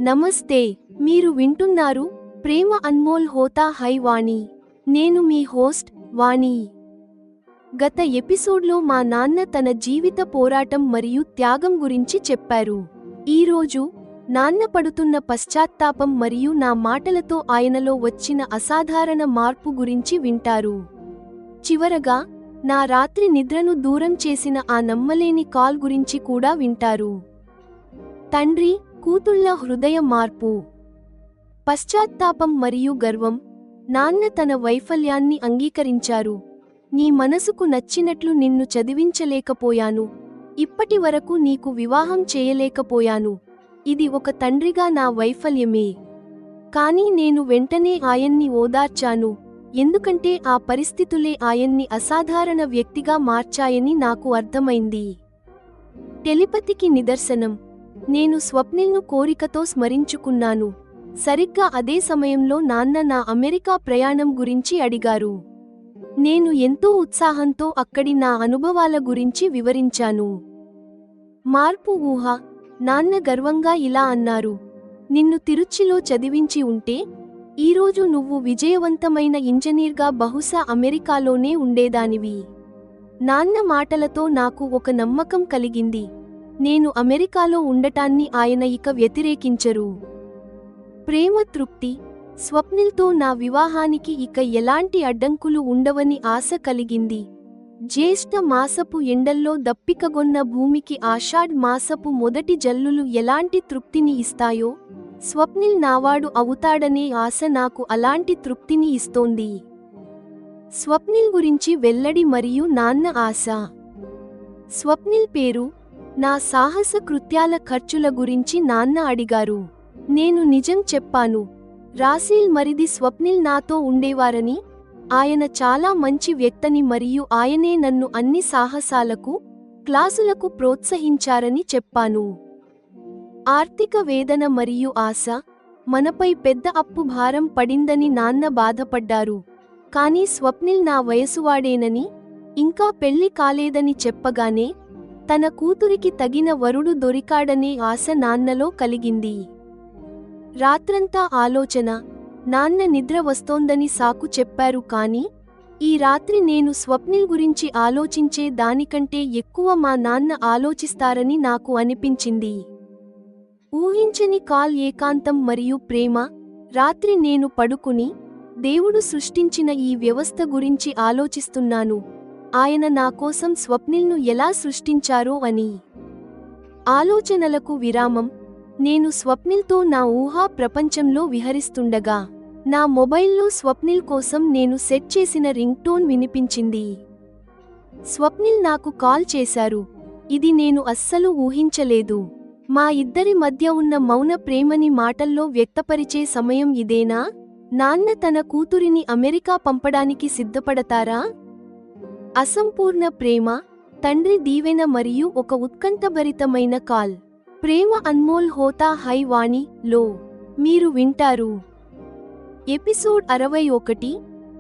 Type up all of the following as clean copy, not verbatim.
నమస్తే. మీరు వింటున్నారు ప్రేమ అన్మోల్ హోతా హై వాణి. నేను మీ హోస్ట్ వాణి. గత ఎపిసోడ్లో మా నాన్న తన జీవిత పోరాటం మరియు త్యాగం గురించి చెప్పారు. ఈరోజు నాన్న పడుతున్న పశ్చాత్తాపం మరియు నా మాటలతో ఆయనలో వచ్చిన అసాధారణ మార్పు గురించి వింటారు. చివరగా నా రాత్రి నిద్రను దూరం చేసిన ఆ నమ్మలేని కాల్ గురించి కూడా వింటారు. తండ్రి కూతుళ్ళ హృదయ మార్పు. పశ్చాత్తాపం మరియు గర్వం. నాన్న తన వైఫల్యాన్ని అంగీకరించారు. నీ మనసుకు నచ్చినట్లు నిన్ను చదివించలేకపోయాను, ఇప్పటి వరకు నీకు వివాహం చేయలేకపోయాను. ఇది ఒక తండ్రిగా నా వైఫల్యమే. కానీ నేను వెంటనే ఆయన్ని ఓదార్చాను, ఎందుకంటే ఆ పరిస్థితులే ఆయన్ని అసాధారణ వ్యక్తిగా మార్చాయని నాకు అర్థమైంది. టెలిపతికి నిదర్శనం. నేను స్వప్నిల్ను కోరికతో స్మరించుకున్నాను. సరిగ్గా అదే సమయంలో నాన్న నా అమెరికా ప్రయాణం గురించి అడిగారు. నేను ఎంతో ఉత్సాహంతో అక్కడి నా అనుభవాల గురించి వివరించాను. మార్పు ఊహ. నాన్న గర్వంగా ఇలా అన్నారు, నిన్ను తిరుచ్చిలో చదివించి ఉంటే ఈరోజు నువ్వు విజయవంతమైన ఇంజనీర్గా బహుశా అమెరికాలోనే ఉండేదానివి. నాన్న మాటలతో నాకు ఒక నమ్మకం కలిగింది. నేను అమెరికాలో ఉండటాన్ని ఆయన ఇక వ్యతిరేకించరు. ప్రేమ తృప్తి. స్వప్నిల్తో నా వివాహానికి ఇక ఎలాంటి అడ్డంకులు ఉండవని ఆశ కలిగింది. జ్యేష్ఠ మాసపు ఎండల్లో దప్పికగొన్న భూమికి ఆషాఢ్ మాసపు మొదటి జల్లులు ఎలాంటి తృప్తిని ఇస్తాయో, స్వప్నిల్ నావాడు అవుతాడనే ఆశ నాకు అలాంటి తృప్తిని ఇస్తోంది. స్వప్నిల్ గురించి వెల్లడి మరియు నాన్న ఆశ. స్వప్నిల్ పేరు. నా సాహస కృత్యాల ఖర్చుల గురించి నాన్న అడిగారు. నేను నిజం చెప్పాను. రాసీల్ మరిది స్వప్నిల్ నాతో ఉండేవారని, ఆయన చాలా మంచి వ్యక్తని మరియు ఆయనే నన్ను అన్ని సాహసాలకు, క్లాసులకు ప్రోత్సహించారని చెప్పాను. ఆర్థిక వేదన మరియు ఆశ. మనపై పెద్ద అప్పు భారం పడిందని నాన్న బాధపడ్డారు. కానీ స్వప్నిల్ నా వయసువాడేనని, ఇంకా పెళ్లి కాలేదని చెప్పగానే తన కూతురికి తగిన వరుడు దొరికాడనే ఆశ నాన్నలో కలిగింది. రాత్రంతా ఆలోచన. నాన్న నిద్ర వస్తోందని సాకు చెప్పారు, కానీ ఈ రాత్రి నేను స్వప్నిల్ గురించి ఆలోచించే దానికంటే ఎక్కువ మా నాన్న ఆలోచిస్తారని నాకు అనిపించింది. ఊహించని కాల్. ఏకాంతం మరియు ప్రేమ. రాత్రి నేను పడుకుని దేవుడు సృష్టించిన ఈ వ్యవస్థ గురించి ఆలోచిస్తున్నాను, ఆయన నా కోసం స్వప్నిల్ను ఎలా సృష్టించారో అని. ఆలోచనలకు విరామం. నేను స్వప్నిల్తో నా ఊహా ప్రపంచంలో విహరిస్తుండగా నా మొబైల్లో స్వప్నిల్ కోసం నేను సెట్ చేసిన రింగ్ టోన్ వినిపించింది. స్వప్నిల్ నాకు కాల్ చేశారు. ఇది నేను అస్సలు ఊహించలేదు. మా ఇద్దరి మధ్య ఉన్న మౌన ప్రేమని మాటల్లో వ్యక్తపరిచే సమయం ఇదేనా? నాన్న తన కూతురిని అమెరికా పంపడానికి సిద్ధపడతారా? అసంపూర్ణ ప్రేమ. తండ్రి దీవెన మరియు ఒక ఉత్కంఠభరితమైన కాల్. ప్రేమ అన్మోల్ హోతా హై వాణి లో మీరు వింటారు. ఎపిసోడ్ 61.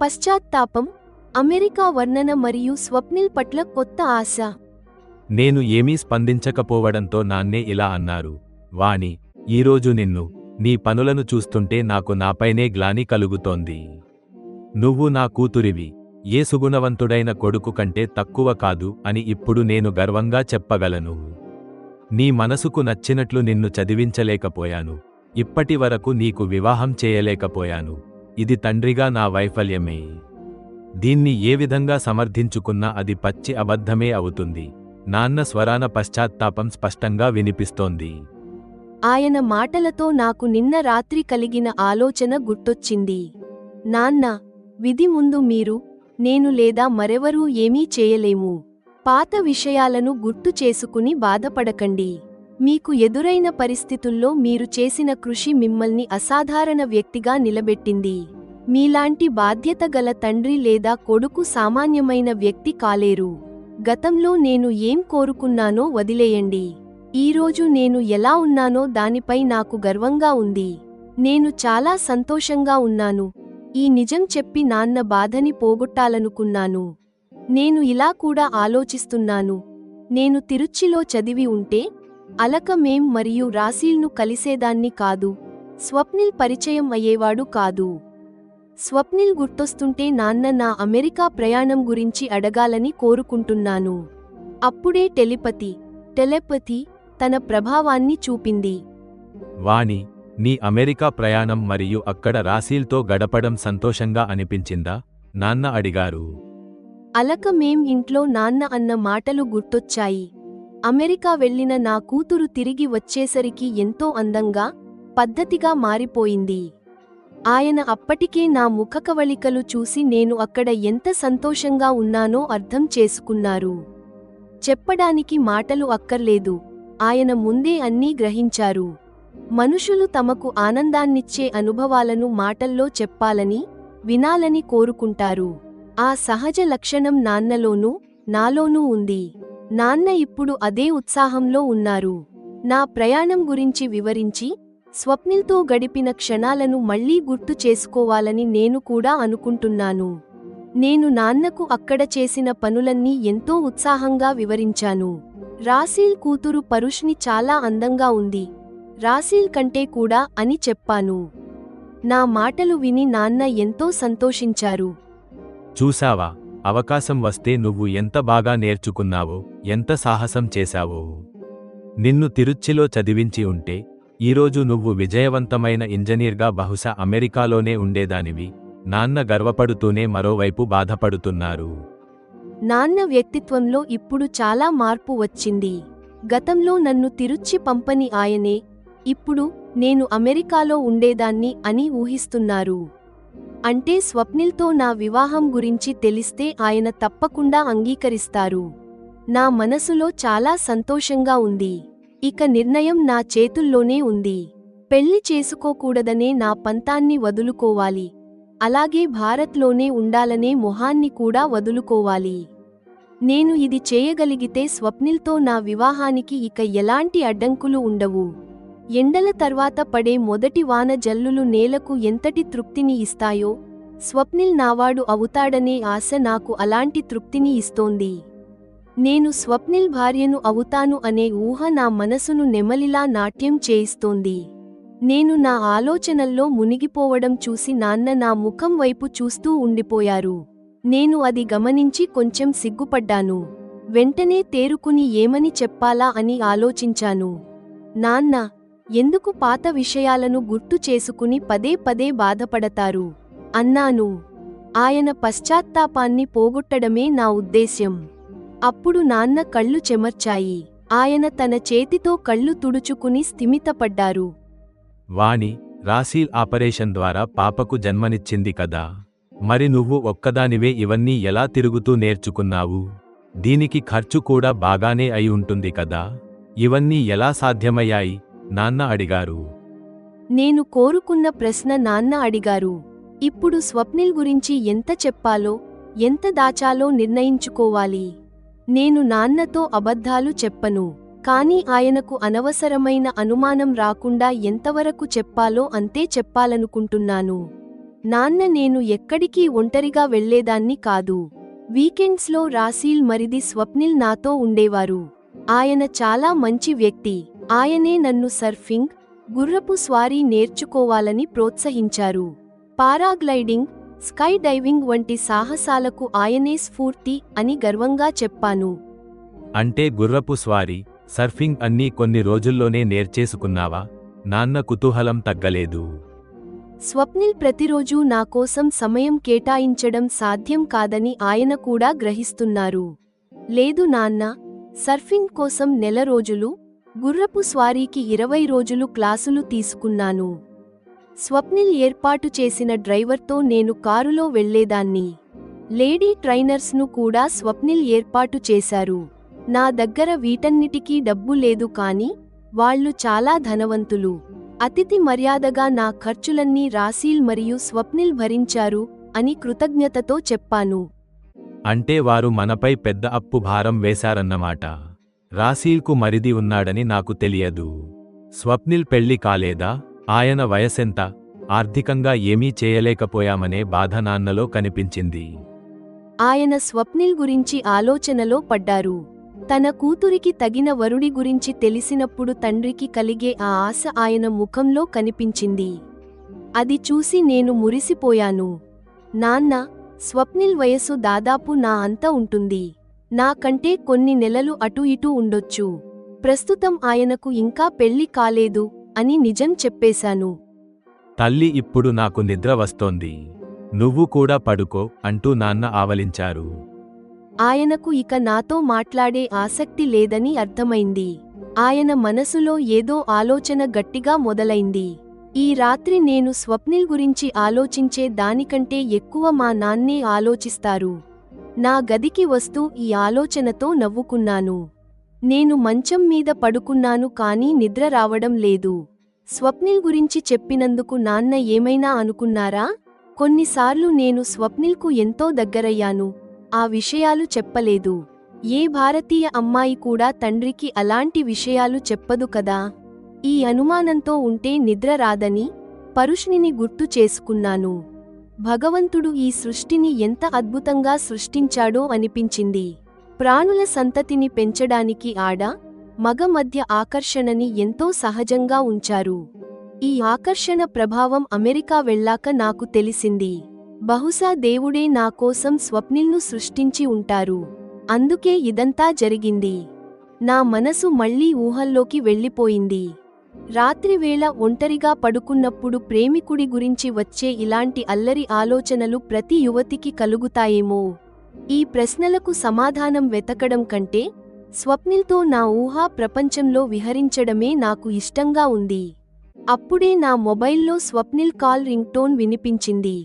పశ్చాత్తాపం, అమెరికా వర్ణన మరియు స్వప్నిల్ పట్ల కొత్త ఆశ. నేను ఏమీ స్పందించకపోవడంతో నాన్నే ఇలా అన్నారు, వాణి, ఈరోజు నిన్ను, నీ పనులను చూస్తుంటే నాకు నాపైనే గ్లాని కలుగుతోంది. నువ్వు నా కూతురివి, ఏ సుగుణవంతుడైన కొడుకు కంటే తక్కువ కాదు అని ఇప్పుడు నేను గర్వంగా చెప్పగలను. నీ మనసుకు నచ్చినట్లు నిన్ను చదివించలేకపోయాను, ఇప్పటి వరకు నీకు వివాహం చేయలేకపోయాను. ఇది తండ్రిగా నా వైఫల్యమే. దీన్ని ఏ విధంగా సమర్థించుకున్నా అది పచ్చి అబద్ధమే అవుతుంది. నాన్న స్వరాన పశ్చాత్తాపం స్పష్టంగా వినిపిస్తోంది. ఆయన మాటలతో నాకు నిన్న రాత్రి కలిగిన ఆలోచన గుర్తొచ్చింది. నాన్న, విధి ముందు మీరు, నేను లేదా మరెవరూ ఏమీ చేయలేము. పాత విషయాలను గుర్తు చేసుకుని బాధపడకండి. మీకు ఎదురైన పరిస్థితుల్లో మీరు చేసిన కృషి మిమ్మల్ని అసాధారణ వ్యక్తిగా నిలబెట్టింది. మీలాంటి బాధ్యత గల తండ్రి లేదా కొడుకు సామాన్యమైన వ్యక్తి కాలేరు. గతంలో నేను ఏం కోరుకున్నానో వదిలేయండి. ఈరోజు నేను ఎలా ఉన్నానో దానిపై నాకు గర్వంగా ఉంది. నేను చాలా సంతోషంగా ఉన్నాను. ఈ నిజం చెప్పి నాన్న బాధని పోగొట్టాలనుకున్నాను. నేను ఇలా కూడా ఆలోచిస్తున్నాను, నేను తిరుచ్చిలో చదివి ఉంటే అలక మేం మరియు రాసీల్ను కలిసేదాన్ని కాదు. స్వప్నిల్ పరిచయం అయ్యేవాడు కాదు. స్వప్నిల్ గుర్తొస్తుంటే నాన్న నా అమెరికా ప్రయాణం గురించి అడగాలని కోరుకుంటున్నాను. అప్పుడే టెలిపతి తన ప్రభావాన్ని చూపింది. వాణి, నీ అమెరికా ప్రయాణం మరియు అక్కడ రాసీల్తో గడపడం సంతోషంగా అనిపించిందా? నాన్న అడిగారు. అలక మేం ఇంట్లో నాన్న అన్న మాటలు గుర్తొచ్చాయి. అమెరికా వెళ్ళిన నా కూతురు తిరిగి వచ్చేసరికి ఎంతో అందంగా, పద్ధతిగా మారిపోయింది. ఆయన అప్పటికే నా ముఖకవళికలు చూసి నేను అక్కడ ఎంత సంతోషంగా ఉన్నానో అర్థం చేసుకున్నారు. చెప్పడానికి మాటలు అక్కర్లేదు. ఆయన ముందే అన్నీ గ్రహించారు. మనుషులు తమకు ఆనందాన్నిచ్చే అనుభవాలను మాటల్లో చెప్పాలని, వినాలని కోరుకుంటారు. ఆ సహజ లక్షణం నాన్నలోనూ, నాలోనూ ఉంది. నాన్న ఇప్పుడు అదే ఉత్సాహంలో ఉన్నారు. నా ప్రయాణం గురించి వివరించి, స్వప్నిల్తో గడిపిన క్షణాలను మళ్లీ గుర్తు చేసుకోవాలని నేను కూడా అనుకుంటున్నాను. నేను నాన్నకు అక్కడ చేసిన పనులన్నీ ఎంతో ఉత్సాహంగా వివరించాను. రాసీల్ కూతురు పరుష్ని చాలా అందంగా ఉంది. రాసీల్ కంటే కూడా అని చెప్పాను. నా మాటలు విని నాన్న ఎంతో సంతోషించారు. చూసావా, అవకాశం వస్తే నువ్వు ఎంత బాగా నేర్చుకున్నావో, ఎంత సాహసం చేశావో. నిన్ను తిరుచ్చిలో చదివించి ఉంటే ఈరోజు నువ్వు విజయవంతమైన ఇంజనీర్గా బహుశా అమెరికాలోనే ఉండేదానివి. నాన్న గర్వపడుతూనే మరోవైపు బాధపడుతున్నారు. నాన్న వ్యక్తిత్వంలో ఇప్పుడు చాలా మార్పు వచ్చింది. గతంలో నన్ను తిరుచ్చి పంపని ఆయనే, ఇప్పుడు నేను అమెరికాలో ఉండేదాన్ని అని ఊహిస్తున్నారు. అంటే స్వప్నిల్తో నా వివాహం గురించి తెలిస్తే ఆయన తప్పకుండా అంగీకరిస్తారు. నా మనసులో చాలా సంతోషంగా ఉంది. ఇక నిర్ణయం నా చేతుల్లోనే ఉంది. పెళ్లి చేసుకోకూడదనే నా పంతాన్ని వదులుకోవాలి. అలాగే భారత్లోనే ఉండాలనే మొహాన్ని కూడా వదులుకోవాలి. నేను ఇది చేయగలిగితే స్వప్నిల్తో నా వివాహానికి ఇక ఎలాంటి అడ్డంకులు ఉండవు. ఎండల తర్వాత పడే మొదటి వాన జల్లులు నేలకు ఎంతటి తృప్తిని ఇస్తాయో, స్వప్నిల్ నావాడు అవుతాడనే ఆశ నాకు అలాంటి తృప్తిని ఇస్తోంది. నేను స్వప్నిల్ భార్యను అవుతాను అనే ఊహ నా మనసును నెమలిలా నాట్యం చేయిస్తోంది. నేను నా ఆలోచనల్లో మునిగిపోవడం చూసి నాన్న నా ముఖం వైపు చూస్తూ ఉండిపోయారు. నేను అది గమనించి కొంచెం సిగ్గుపడ్డాను. వెంటనే తేరుకుని ఏమని చెప్పాలా అని ఆలోచించాను. నాన్న, ఎందుకు పాత విషయాలను గుర్తు చేసుకుని పదే పదే బాధపడతారు అన్నాను. ఆయన పశ్చాత్తాపాన్ని పోగొట్టడమే నా ఉద్దేశ్యం. అప్పుడు నాన్న కళ్ళు చెమర్చాయి. ఆయన తన చేతితో కళ్ళు తుడుచుకుని స్థిమితపడ్డారు. వాణి, రాసీల్ ఆపరేషన్ ద్వారా పాపకు జన్మనిచ్చింది కదా. మరి నువ్వు ఒక్కదానివే ఇవన్నీ ఎలా తిరుగుతూ నేర్చుకున్నావు? దీనికి ఖర్చు కూడా బాగానే అయి ఉంటుంది కదా. ఇవన్నీ ఎలా సాధ్యమయ్యాయి? నాన్న అడిగారు. నేను కోరుకున్న ప్రశ్న నాన్న అడిగారు. ఇప్పుడు స్వప్నిల్ గురించి ఎంత చెప్పాలో, ఎంత దాచాలో నిర్ణయించుకోవాలి. నేను నాన్నతో అబద్ధాలు చెప్పను. కానీ ఆయనకు అనవసరమైన అనుమానం రాకుండా ఎంతవరకు చెప్పాలో అంతే చెప్పాలనుకుంటున్నాను. నాన్న, నేను ఎక్కడికి ఒంటరిగా వెళ్లేదాన్ని కాదు. వీకెండ్స్లో రాసీల్ మరిది స్వప్నిల్ నాతో ఉండేవారు. ఆయన చాలా మంచి వ్యక్తి. ఆయనే నన్ను సర్ఫింగ్, గుర్రపు స్వారీ నేర్చుకోవాలని ప్రోత్సహించారు. పారాగ్లైడింగ్, స్కై డైవింగ్ వంటి సాహసాలకు ఆయనే స్ఫూర్తి అని గర్వంగా చెప్పాను. అంటే గుర్రపు స్వారీ, సర్ఫింగ్ అన్నీ కొన్ని రోజుల్లోనే నేర్చేసుకున్నావా? నాన్న కుతూహలం తగ్గలేదు. స్వప్నిల్ ప్రతిరోజూ నా కోసం సమయం కేటాయించడం సాధ్యం కాదని ఆయన కూడా గ్రహిస్తున్నారు. లేదు నాన్న, సర్ఫింగ్ కోసం 1 నెల రోజులు, గుర్రపు స్వారీకి 20 రోజులు క్లాసులు తీసుకున్నాను. స్వప్నిల్ ఏర్పాటు చేసిన డ్రైవర్తో నేను కారులో వెళ్లేదాన్ని. లేడీ ట్రైనర్స్ను కూడా స్వప్నిల్ ఏర్పాటు చేశారు. నా దగ్గర వీటన్నిటికీ డబ్బు లేదు కానీ, వాళ్లు చాలా ధనవంతులు. అతిథి మర్యాదగా నా ఖర్చులన్నీ రాసీల్ మరియు స్వప్నిల్ భరించారు అని కృతజ్ఞతతో చెప్పాను. అంటే వారు మనపై పెద్ద అప్పు భారం వేశారన్నమాట. రాసీల్కు మరిది ఉన్నాడని నాకు తెలియదు. స్వప్నిల్ పెళ్లి కాలేదా? ఆయన వయసెంత? ఆర్థికంగా ఏమీ చేయలేకపోయామనే బాధ నాన్నలో కనిపించింది. ఆయన స్వప్నిల్ గురించి ఆలోచనలో పడ్డారు. తన కూతురికి తగిన వరుడి గురించి తెలిసినప్పుడు తండ్రికి కలిగే ఆ ఆశ ఆయన ముఖంలో కనిపించింది. అది చూసి నేను మురిసిపోయాను. నాన్న, స్వప్నిల్ వయసు దాదాపు నా అంత ఉంటుంది. నాకంటే కొన్ని నెలలు అటు ఇటు ఉండొచ్చు. ప్రస్తుతం ఆయనకు ఇంకా పెళ్లి కాలేదు అని నిజం చెప్పేశాను. తల్లి, ఇప్పుడు నాకు నిద్ర వస్తోంది. నువ్వు కూడా పడుకో అంటూ నాన్న ఆవలించారు. ఆయనకు ఇక నాతో మాట్లాడే ఆసక్తి లేదని అర్థమైంది. ఆయన మనసులో ఏదో ఆలోచన గట్టిగా మొదలైంది. ఈ రాత్రి నేను స్వప్నిల్ గురించి ఆలోచించే దానికంటే ఎక్కువ మా నాన్నే ఆలోచిస్తారు. నా గదికి వస్తూ ఈ ఆలోచనతో నవ్వుకున్నాను. నేను మంచం మీద పడుకున్నాను కానీ నిద్ర రావడం లేదు. స్వప్నిల్ గురించి చెప్పినందుకు నాన్న ఏమైనా అనుకున్నారా? కొన్నిసార్లు నేను స్వప్నిల్కు ఎంతో దగ్గరయ్యాను. ఆ విషయాలు చెప్పలేదు. ఏ భారతీయ అమ్మాయి కూడా తండ్రికి అలాంటి విషయాలు చెప్పదు కదా. ఈ అనుమానంతో ఉంటే నిద్ర రాదని పరుష్ణిని గుర్తు చేసుకున్నాను. భగవంతుడు ఈ సృష్టిని ఎంత అద్భుతంగా సృష్టించాడో అనిపించింది. ప్రాణుల సంతతిని పెంచడానికి ఆడ, మగ మధ్య ఆకర్షణని ఎంతో సహజంగా ఉంచారు. ఈ ఆకర్షణ ప్రభావం అమెరికా వెళ్ళాక నాకు తెలిసింది. బహుశా దేవుడే నా కోసం స్వప్నిల్ను సృష్టించి ఉంటారు. అందుకే ఇదంతా జరిగింది. నా మనసు మళ్లీ ఊహల్లోకి వెళ్ళిపోయింది. రాత్రివేళ ఒంటరిగా పడుకున్నప్పుడు ప్రేమికుడి గురించి వచ్చే ఇలాంటి అల్లరి ఆలోచనలు ప్రతి యువతికి కలుగుతాయేమో. ఈ ప్రశ్నలకు సమాధానం వెతకడం కంటే స్వప్నిల్తో నా ఊహా ప్రపంచంలో విహరించడమే నాకు ఇష్టంగా ఉంది. అప్పుడే నా మొబైల్లో స్వప్నిల్ కాల్ రింగ్టోన్ వినిపించింది.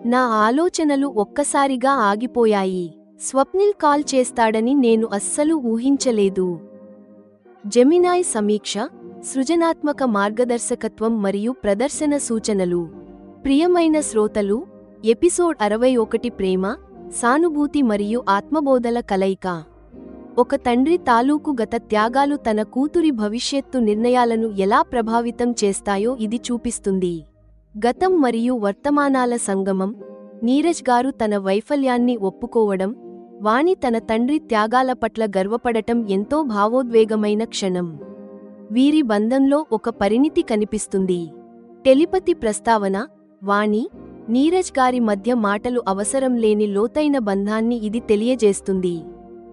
నా ఆలోచనలు ఒక్కసారిగా ఆగిపోయాయి. స్వప్నిల్ కాల్ చేస్తాడని నేను అస్సలు ఊహించలేదు. జెమినాయ్ సమీక్ష, సృజనాత్మక మార్గదర్శకత్వం మరియు ప్రదర్శన సూచనలు. ప్రియమైన శ్రోతలు, ఎపిసోడ్ 61 ప్రేమ, సానుభూతి మరియు ఆత్మబోధల కలయిక. ఒక తండ్రి తాలూకు గత త్యాగాలు తన కూతురి భవిష్యత్తు నిర్ణయాలను ఎలా ప్రభావితం చేస్తాయో ఇది చూపిస్తుంది. గతం మరియు వర్తమానాల సంగమం. నీరజ్ గారు తన వైఫల్యాన్ని ఒప్పుకోవడం, వాణి తన తండ్రి త్యాగాల పట్ల గర్వపడటం ఎంతో భావోద్వేగమైన క్షణం. వీరి బంధంలో ఒక పరిణితి కనిపిస్తుంది. టెలిపతి ప్రస్తావన. వాణి, నీరజ్ గారి మధ్య మాటలు అవసరం లేని లోతైన బంధాన్ని ఇది తెలియజేస్తుంది.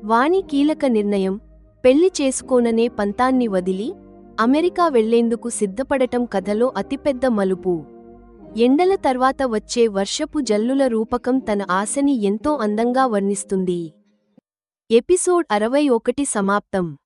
వాణి కీలక నిర్ణయం, పెళ్లి చేసుకోననే పంతాన్ని వదిలి అమెరికా వెళ్లేందుకు సిద్ధపడటం కథలో అతిపెద్ద మలుపు. ఎండల తర్వాత వచ్చే వర్షపు జల్లుల రూపకం తన ఆశని ఎంతో అందంగా వర్ణిస్తుంది. ఎపిసోడ్ 61 సమాప్తం.